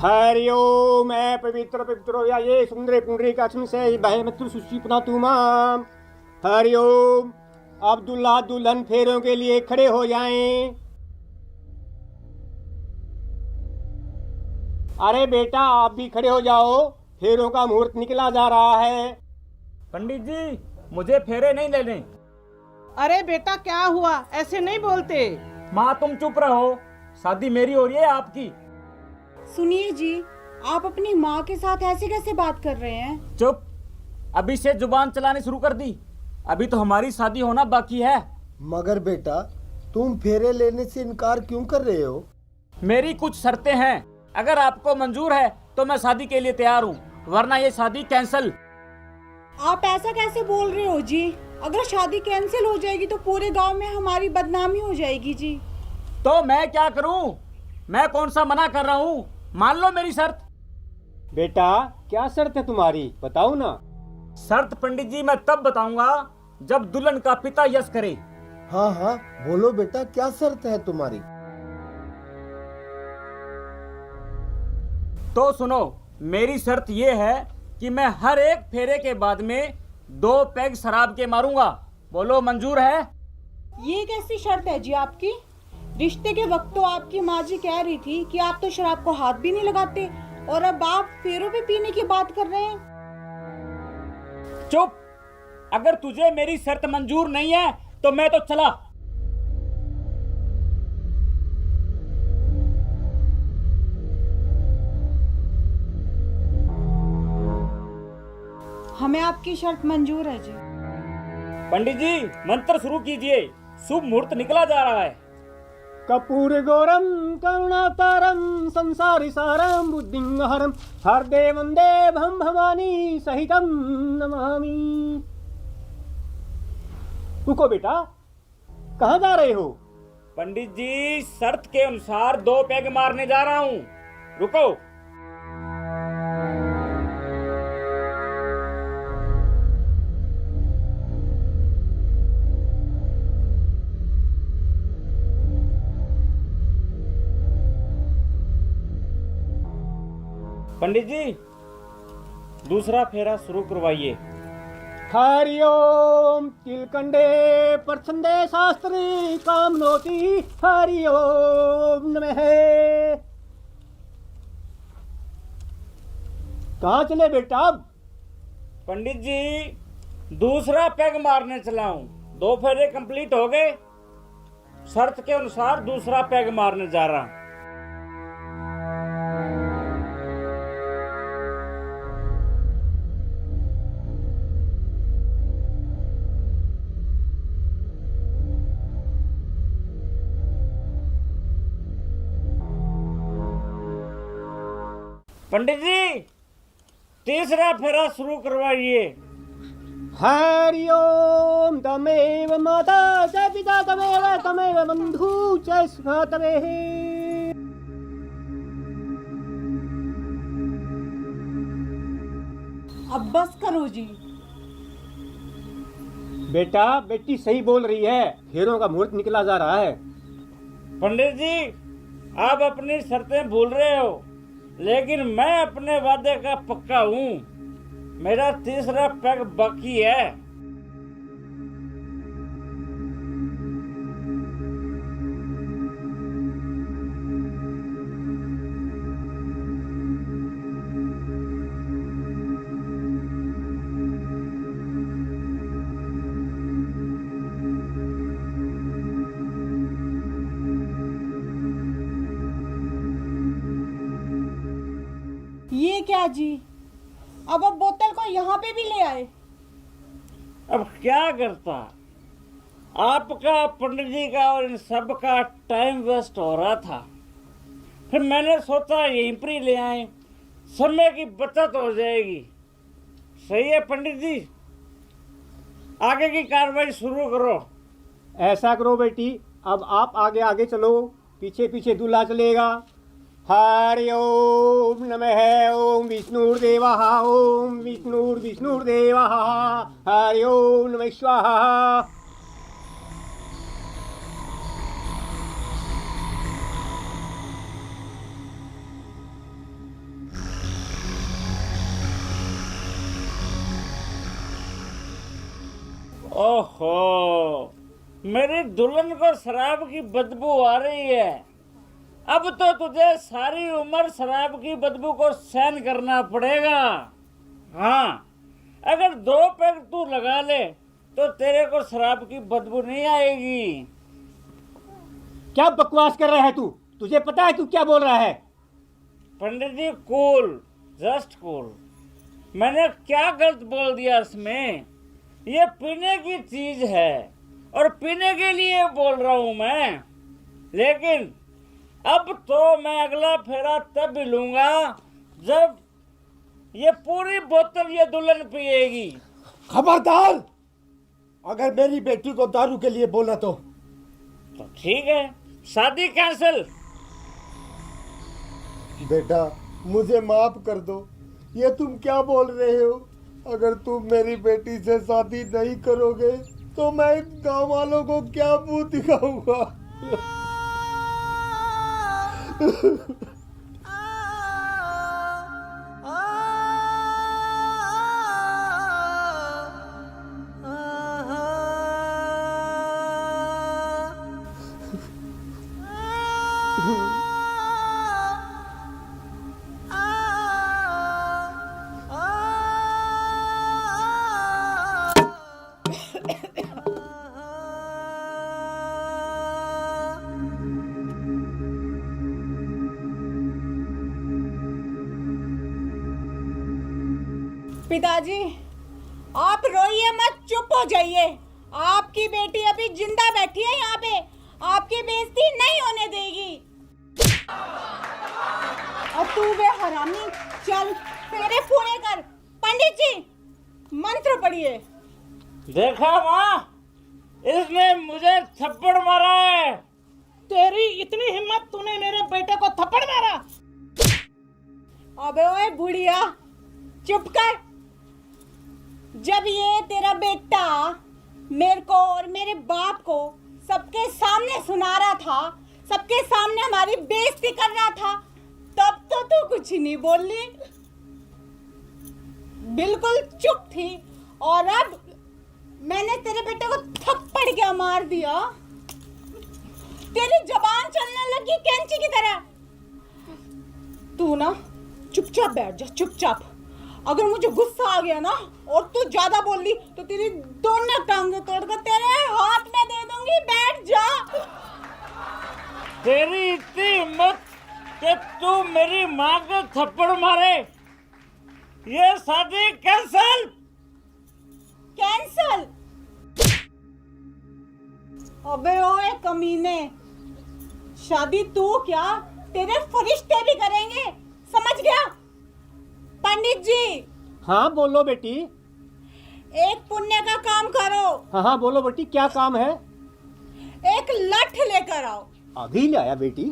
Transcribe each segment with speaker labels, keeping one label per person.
Speaker 1: हरि ओम। मैं पवित्र पवित्र हो या ये सुंदर पुंडरी का से बहमत्र सुशीपना तुमाम। हरि ओम। अब दुल्हा दुल्हन फेरों के लिए खड़े हो जाएं। अरे बेटा आप भी खड़े हो जाओ, फेरों का मुहूर्त निकला जा रहा है।
Speaker 2: पंडित जी मुझे फेरे नहीं लेने।
Speaker 3: अरे बेटा क्या हुआ, ऐसे नहीं बोलते।
Speaker 2: माँ तुम चुप रहो, शादी मेरी हो रही है आपकी।
Speaker 4: सुनिए जी, आप अपनी माँ के साथ ऐसे कैसे बात कर रहे हैं?
Speaker 2: चुप, अभी से जुबान चलानी शुरू कर दी। अभी तो हमारी शादी होना बाकी है।
Speaker 5: मगर बेटा तुम फेरे लेने से इनकार क्यों कर रहे हो?
Speaker 2: मेरी कुछ शर्तें हैं, अगर आपको मंजूर है तो मैं शादी के लिए तैयार हूँ, वरना ये शादी कैंसल।
Speaker 4: आप ऐसा कैसे बोल रहे हो जी? अगर शादी कैंसिल हो जाएगी तो पूरे गांव में हमारी बदनामी हो जाएगी जी।
Speaker 2: तो मैं क्या करूँ? मैं कौन सा मना कर रहा हूँ? मान लो मेरी शर्त।
Speaker 1: बेटा क्या शर्त है तुम्हारी, बताओ ना।
Speaker 2: शर्त पंडित जी मैं तब बताऊंगा जब दुल्हन का पिता यस करे।
Speaker 5: हाँ हाँ बोलो बेटा, क्या शर्त है तुम्हारी?
Speaker 2: तो सुनो, मेरी शर्त ये है कि मैं हर एक फेरे के बाद में 2 पैग शराब के मारूंगा। बोलो मंजूर है?
Speaker 4: ये कैसी शर्त है जी आपकी? रिश्ते के वक्त तो आपकी माँ जी कह रही थी कि आप तो शराब को हाथ भी नहीं लगाते, और अब आप फेरों पे पीने की बात कर रहे हैं।
Speaker 2: चुप, अगर तुझे मेरी शर्त मंजूर नहीं है तो मैं तो चला।
Speaker 4: हमें आपकी शर्त मंजूर है जी।
Speaker 2: पंडित जी मंत्र शुरू कीजिए, शुभ मुहूर्त निकला जा रहा है।
Speaker 1: कपूर गौरम करुणातारम संसारी सारम बुद्धिंहरम हरदे वंदे भम भवानी सहितम नमामि। रुको बेटा, कहाँ जा रहे हो?
Speaker 2: पंडित जी शर्त के अनुसार 2 पैग मारने जा रहा हूँ, रुको। पंडित जी दूसरा फेरा शुरू करवाइए।
Speaker 1: हरि ओम। तिलकंडे प्रछंदे शास्त्री कामनोति। हरि ओम नमः। कहाँ चले बेटा?
Speaker 2: पंडित जी दूसरा पैग मारने चला हूँ, 2 फेरे कंप्लीट हो गए, शर्त के अनुसार दूसरा पैग मारने जा रहा हूँ। पंडित जी तीसरा फेरा शुरू करवाइए।
Speaker 1: हरि ओम। तमेव माता च पिता तमेव तमेव बंधु च सखा तमेव।
Speaker 4: अब बस करो जी।
Speaker 1: बेटा बेटी सही बोल रही है, फेरों का मुहूर्त निकला जा रहा है।
Speaker 2: पंडित जी आप अपनी शर्तें भूल रहे हो, लेकिन मैं अपने वादे का पक्का हूँ। मेरा तीसरा पैग बाकी है।
Speaker 4: ये क्या जी, अब आप बोतल को यहाँ पे भी ले आए।
Speaker 2: अब क्या करता, आपका पंडित जी का और इन सब का टाइम वेस्ट हो रहा था, फिर मैंने सोचा यहीं पर ही ले आए, समय की बचत हो जाएगी। सही है पंडित जी, आगे की कार्रवाई शुरू करो।
Speaker 1: ऐसा करो बेटी, अब आप आगे आगे चलो, पीछे पीछे दूल्हा चलेगा। हरि ओम नमः। ओम विष्णुर्देवः। ओम विष्णुर्देवः। हरि ओम नमः स्वाहा।
Speaker 2: ओहो, मेरी दुल्हन को शराब की बदबू आ रही है। अब तो तुझे सारी उम्र शराब की बदबू को सहन करना पड़ेगा। हाँ, अगर 2 पैग तू लगा ले तो तेरे को शराब की बदबू नहीं आएगी।
Speaker 1: क्या बकवास कर रहा है तू? तुझे पता है तू क्या बोल रहा है?
Speaker 2: पंडित जी, कूल, जस्ट कूल। मैंने क्या गलत बोल दिया इसमें? ये पीने की चीज है और पीने के लिए बोल रहा हूं मैं। लेकिन अब तो मैं अगला फेरा तब लूंगा जब ये पूरी बोतल ये दुल्हन पिएगी।
Speaker 5: खबरदार, अगर मेरी बेटी को दारू के लिए बोला तो
Speaker 2: ठीक है, शादी कैंसिल।
Speaker 5: बेटा मुझे माफ कर दो। ये तुम क्या बोल रहे हो? अगर तुम मेरी बेटी से शादी नहीं करोगे तो मैं इन गांव वालों को क्या मुंह दिखाऊंगा?
Speaker 4: पिताजी, आप रोइए मत, चुप हो जाइए। आपकी बेटी अभी जिंदा बैठी है यहाँ पे, आपकी बेइज्जती नहीं होने देगी। और तू वे हरामी, चल फेरे पूरे कर। पंडित जी, मंत्र पढ़िए।
Speaker 2: देखा माँ, इसने मुझे थप्पड़ मारा है।
Speaker 3: तेरी इतनी हिम्मत, तूने मेरे बेटे को थप्पड़ मारा?
Speaker 4: अबे ओए बुढ़िया, चुप कर। जब ये तेरा बेटा मेरे को और मेरे बाप को सबके सामने सुना रहा था, सबके सामने हमारी बेइज्जती कर रहा था, तब तो तू कुछ नहीं बोली, बिल्कुल चुप थी। और अब मैंने तेरे बेटे को थप्पड़ क्या मार दिया, तेरी जबान चलने लगी कैंची की तरह। तू ना चुपचाप बैठ जा, चुपचाप। अगर मुझे गुस्सा आ गया ना और तू ज्यादा बोल ली तो तेरी दोनों टांगें तोड़कर तेरे हाथ में दे दूंगी। बैठ जा।
Speaker 2: तेरी इतनी हिम्मत कि तू मेरी माँ को थप्पड़ मारे? ये शादी कैंसल।
Speaker 4: कैंसल? अबे ओए कमीने, शादी तू क्या तेरे फरिश्ते भी करेंगे, समझ गया? पंडित जी।
Speaker 1: हाँ बोलो बेटी।
Speaker 4: एक पुण्य का काम करो।
Speaker 1: हाँ हाँ बोलो बेटी, क्या काम है?
Speaker 4: एक लठ लेकर आओ।
Speaker 1: अभी ले आया बेटी।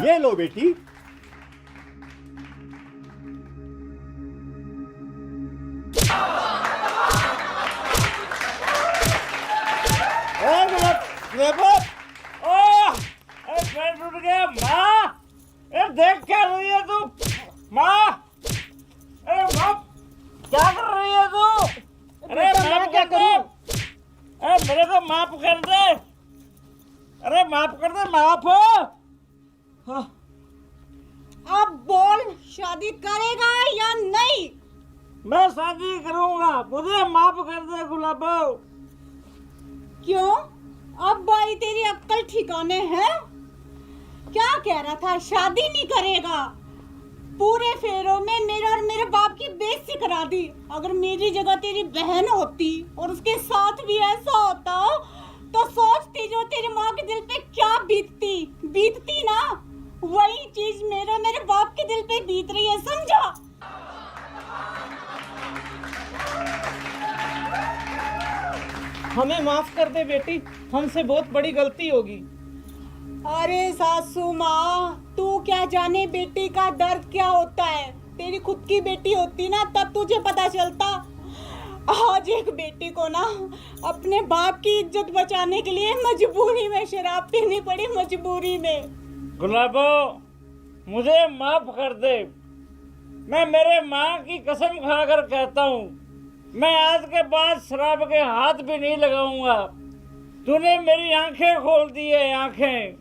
Speaker 1: ये लो बेटी।
Speaker 2: पैर टूट गया। माँ, देख क्या रही है तू? माँ, अरे माँ, क्या कर रही है तू? अरे माफ
Speaker 3: क्या
Speaker 2: कर दे। अरे मेरे को माफ कर दे। अरे माफ कर दे, माफ हो।
Speaker 4: अब बोल, शादी करेगा या नहीं?
Speaker 2: मैं शादी करूंगा, मुझे माफ कर दे गुलाबो।
Speaker 4: क्यों? अब भाई तेरी अक्ल ठिकाने है? क्या कह रहा था, शादी नहीं करेगा? पूरे फेरों में मेरे और मेरे बाप की बेइज्जती करा दी। अगर मेरी जगह तेरी बहन होती और उसके साथ भी ऐसा होता तो सोचती जो तेरी माँ के दिल पे क्या बीतती ना, वही चीज मेरे बाप के दिल पे बीत रही है, समझा?
Speaker 3: हमें माफ कर दे बेटी, हमसे बहुत बड़ी गलती होगी।
Speaker 4: अरे सासू माँ, तू क्या जाने बेटी का दर्द क्या होता है। तेरी खुद की बेटी होती ना तब तुझे पता चलता। आज एक बेटी को ना अपने बाप की इज्जत बचाने के लिए मजबूरी में शराब पीनी पड़ी, मजबूरी में।
Speaker 2: गुलाबो, मुझे माफ कर दे। मैं मेरे माँ की कसम खाकर कहता हूँ, मैं आज के बाद शराब के हाथ भी नहीं लगाऊंगा। तूने मेरी आंखें खोल दी है, आंखें।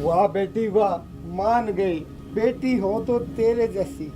Speaker 5: वाह बेटी वाह, मान गई। बेटी हो तो तेरे जैसी।